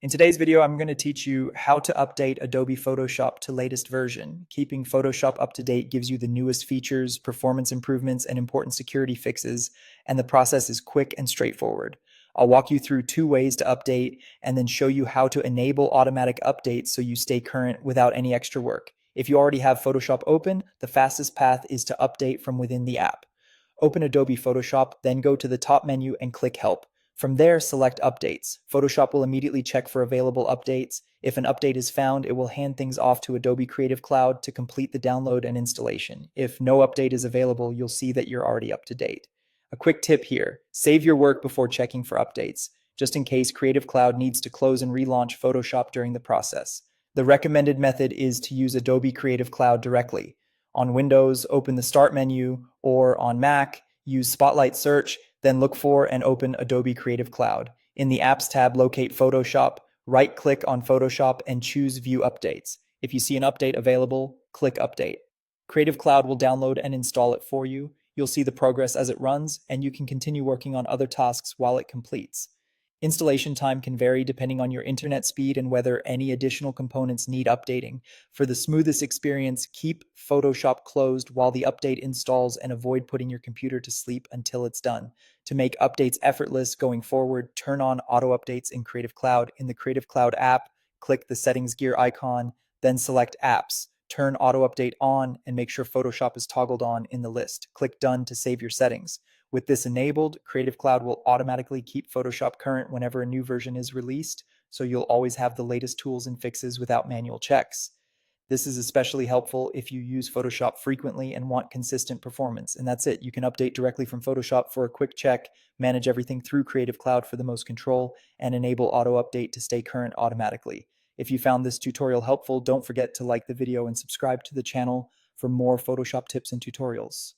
In today's video, I'm going to teach you how to update Adobe Photoshop to latest version. Keeping Photoshop up to date gives you the newest features, performance improvements, and important security fixes, and the process is quick and straightforward. I'll walk you through 2 ways to update and then show you how to enable automatic updates so you stay current without any extra work. If you already have Photoshop open, the fastest path is to update from within the app. Open Adobe Photoshop, then go to the top menu and click Help. From there, select Updates. Photoshop will immediately check for available updates. If an update is found, it will hand things off to Adobe Creative Cloud to complete the download and installation. If no update is available, you'll see that you're already up to date. A quick tip here: save your work before checking for updates, just in case Creative Cloud needs to close and relaunch Photoshop during the process. The recommended method is to use Adobe Creative Cloud directly. On Windows, open the Start menu, or on Mac, use Spotlight Search, then look for and open Adobe Creative Cloud. In the Apps tab, locate Photoshop, right-click on Photoshop, and choose View Updates. If you see an update available, click Update. Creative Cloud will download and install it for you. You'll see the progress as it runs, and you can continue working on other tasks while it completes. Installation time can vary depending on your internet speed and whether any additional components need updating. For the smoothest experience, keep Photoshop closed while the update installs and avoid putting your computer to sleep until it's done. To make updates effortless going forward, turn on auto updates in Creative Cloud. In the Creative Cloud app, click the settings gear icon, then select Apps. Turn auto update on and make sure Photoshop is toggled on in the list. Click Done to save your settings. With this enabled, Creative Cloud will automatically keep Photoshop current whenever a new version is released, so you'll always have the latest tools and fixes without manual checks. This is especially helpful if you use Photoshop frequently and want consistent performance. And that's it. You can update directly from Photoshop for a quick check, manage everything through Creative Cloud for the most control, and enable auto update to stay current automatically. If you found this tutorial helpful, don't forget to like the video and subscribe to the channel for more Photoshop tips and tutorials.